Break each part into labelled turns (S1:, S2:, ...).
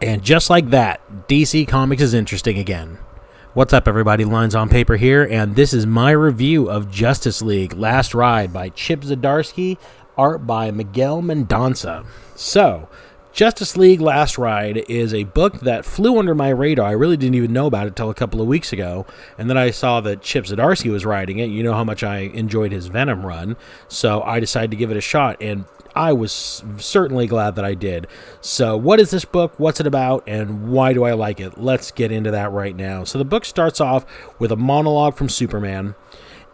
S1: And just like that, DC Comics is interesting again. What's up, everybody? Lines on Paper here, and this is my review of Justice League Last Ride by Chip Zdarsky, art by Miguel Mendonça. So, Justice League Last Ride is a book that flew under my radar. I really didn't even know about it until a couple of weeks ago, and then I saw that Chip Zdarsky was writing it. You know how much I enjoyed his Venom run, so I decided to give it a shot, and I was certainly glad that I did. So what is this book? What's it about? And why do I like it? Let's get into that right now. So the book starts off with a monologue from Superman,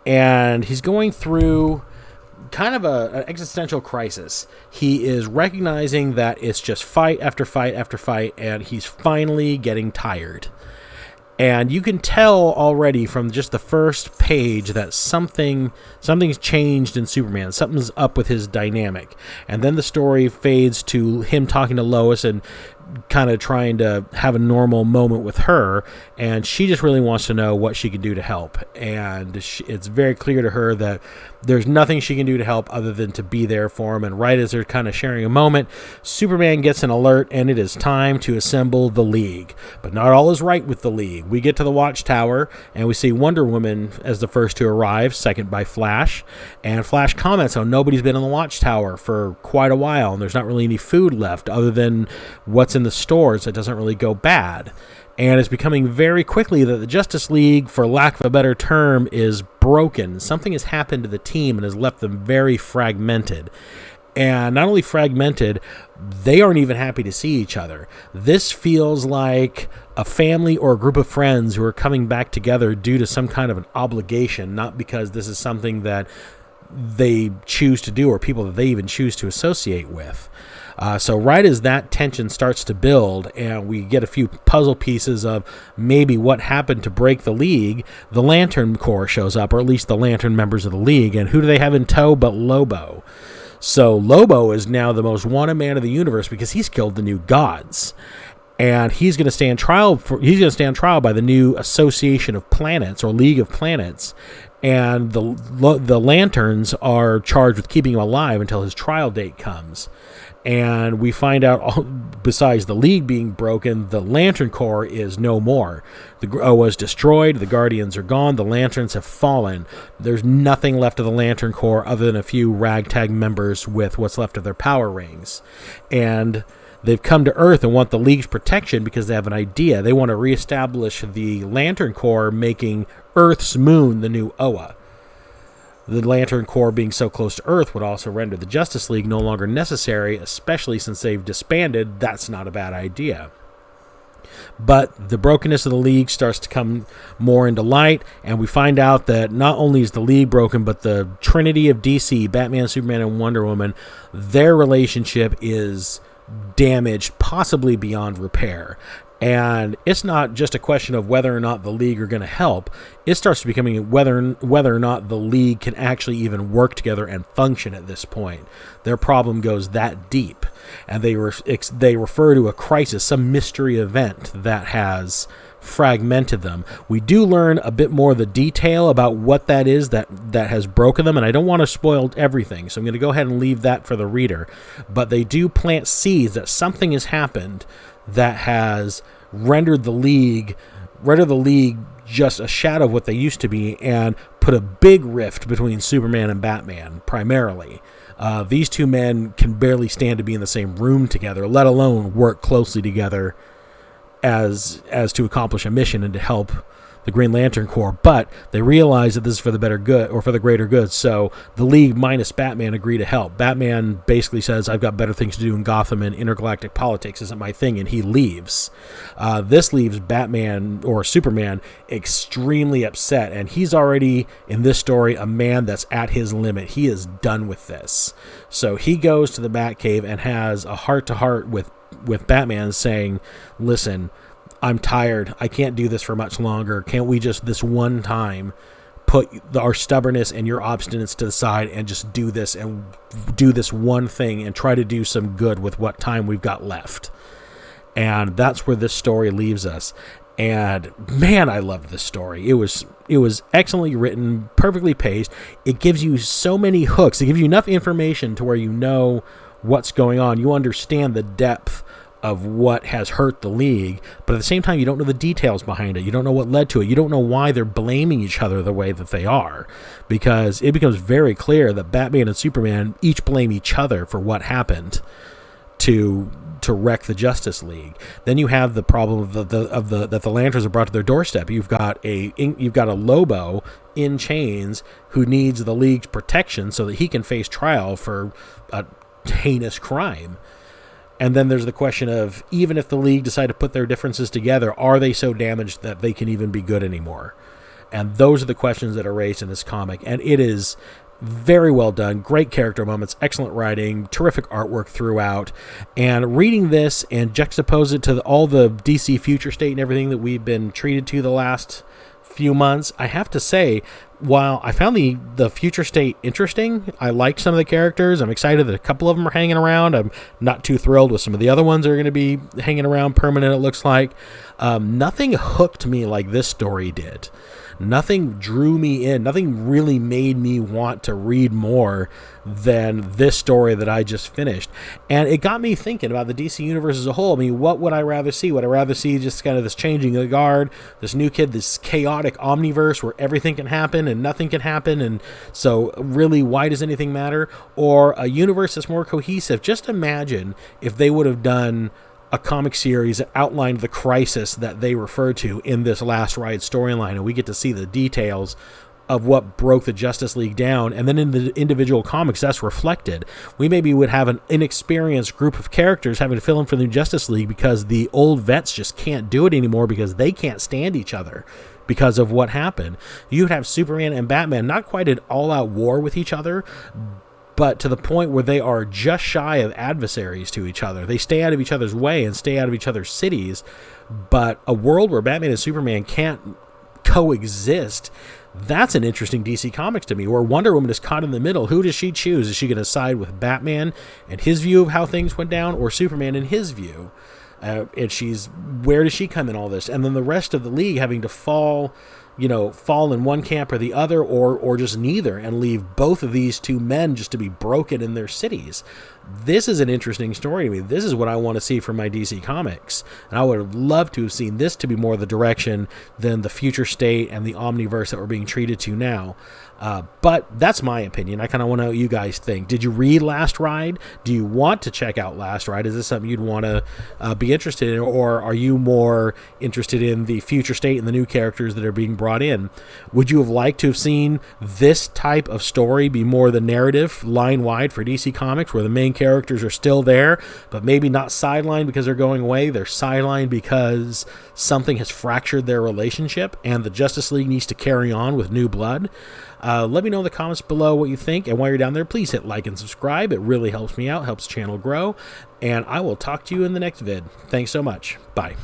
S1: and he's going through kind of an existential crisis. He is recognizing that it's just fight after fight after fight, and he's finally getting tired. And you can tell already from just the first page that something's changed in Superman. Something's up with his dynamic. And then the story fades to him talking to Lois and kind of trying to have a normal moment with her, and she just really wants to know what she can do to help. And it's very clear to her that there's nothing she can do to help other than to be there for him. And right as they're kind of sharing a moment, Superman gets an alert, and it is time to assemble the League. But not all is right with the League. We get to the Watchtower, and we see Wonder Woman as the first to arrive, second by Flash. And Flash comments how nobody's been in the Watchtower for quite a while, and there's not really any food left other than what's in the stores that doesn't really go bad. And it's becoming very quickly that the Justice League, for lack of a better term, is broken. Something has happened to the team and has left them very fragmented. And not only fragmented, they aren't even happy to see each other. This feels like a family or a group of friends who are coming back together due to some kind of an obligation, not because this is something that they choose to do or people that they even choose to associate with. So right as that tension starts to build and we get a few puzzle pieces of maybe what happened to break the League, the Lantern Corps shows up, or at least the Lantern members of the League. And who do they have in tow but Lobo? So Lobo is now the most wanted man of the universe because he's killed the new gods. And he's going to stand trial by the new Association of Planets, or League of Planets. And the Lanterns are charged with keeping him alive until his trial date comes. And we find out, besides the League being broken, the Lantern Corps is no more. The Oa is destroyed, the Guardians are gone, the Lanterns have fallen. There's nothing left of the Lantern Corps other than a few ragtag members with what's left of their power rings. And they've come to Earth and want the League's protection because they have an idea. They want to reestablish the Lantern Corps, making Earth's moon the new Oa. The Lantern Corps being so close to Earth would also render the Justice League no longer necessary, especially since they've disbanded. That's not a bad idea. But the brokenness of the League starts to come more into light, and we find out that not only is the League broken, but the Trinity of DC, Batman, Superman, and Wonder Woman, their relationship is damaged, possibly beyond repair. And it's not just a question of whether or not the League are going to help. It starts to becoming whether or not the League can actually even work together and function at this point. Their problem goes that deep. And they refer to a crisis, some mystery event that has fragmented them. We do learn a bit more of the detail about what that is that has broken them, and I don't want to spoil everything, so I'm going to go ahead and leave that for the reader. But they do plant seeds that something has happened that has rendered the League just a shadow of what they used to be, and put a big rift between Superman and Batman, primarily. These two men can barely stand to be in the same room together, let alone work closely together as to accomplish a mission and to help the Green Lantern Corps. But they realize that this is for the better good, or for the greater good, so the League minus Batman agree to help. Batman basically says, I've got better things to do in Gotham, and intergalactic politics isn't my thing, and he leaves. This leaves Batman, or Superman, extremely upset, and he's already, in this story, a man that's at his limit. He is done with this. So he goes to the Batcave and has a heart-to-heart with Batman, saying, listen, I'm tired. I can't do this for much longer. Can't we just this one time put our stubbornness and your obstinance to the side and just do this one thing and try to do some good with what time we've got left? And that's where this story leaves us. And man, I loved this story. It was excellently written, perfectly paced. It gives you so many hooks. It gives you enough information to where you know what's going on. You understand the depth of what has hurt the League, but at the same time, you don't know the details behind it. You don't know what led to it. You don't know why they're blaming each other the way that they are, because it becomes very clear that Batman and Superman each blame each other for what happened to wreck the Justice League. Then you have the problem of that the Lanterns are brought to their doorstep. You've got a Lobo in chains who needs the League's protection so that he can face trial for a heinous crime. And then there's the question of, even if the League decide to put their differences together, are they so damaged that they can even be good anymore? And those are the questions that are raised in this comic. And it is very well done. Great character moments, excellent writing, terrific artwork throughout. And reading this and juxtapose it to all the DC Future State and everything that we've been treated to the last few months, I have to say, while I found the Future State interesting, I liked some of the characters. I'm excited that a couple of them are hanging around. I'm not too thrilled with some of the other ones that are going to be hanging around permanent, it looks like. Nothing hooked me like this story did. Nothing drew me in. Nothing really made me want to read more than this story that I just finished. And it got me thinking about the DC universe as a whole. I mean, what would I rather see? Would I rather see just kind of this changing of the guard, this new kid, this chaotic omniverse where everything can happen and nothing can happen, and so really, why does anything matter? Or a universe that's more cohesive? Just imagine if they would have done a comic series that outlined the crisis that they refer to in this Last Ride storyline, and we get to see the details of what broke the Justice League down, and then in the individual comics that's reflected. We maybe would have an inexperienced group of characters having to fill in for the Justice League because the old vets just can't do it anymore because they can't stand each other because of what happened. You'd have Superman and Batman not quite at all-out war with each other, but to the point where they are just shy of adversaries to each other. They stay out of each other's way and stay out of each other's cities, but a world where Batman and Superman can't coexist, that's an interesting DC Comics to me, where Wonder Woman is caught in the middle. Who does she choose? Is she going to side with Batman and his view of how things went down, or Superman and his view? And where does she come in all this? And then the rest of the League having to fall in one camp or the other, or just neither, and leave both of these two men just to be broken in their cities. This is an interesting story to me. This is what I want to see from my DC Comics. And I would have loved to have seen this to be more the direction than the Future State and the Omniverse that we're being treated to now. But that's my opinion. I kind of want to know what you guys think. Did you read Last Ride? Do you want to check out Last Ride? Is this something you'd want to be interested in? Or are you more interested in the Future State and the new characters that are being brought in? Would you have liked to have seen this type of story be more the narrative line-wide for DC Comics, where the main characters are still there, but maybe not sidelined because they're going away? They're sidelined because something has fractured their relationship and the Justice League needs to carry on with new blood. Let me know in the comments below what you think, and while you're down there, please hit like and subscribe. It really helps me out, helps the channel grow, and I will talk to you in the next vid. Thanks so much. Bye.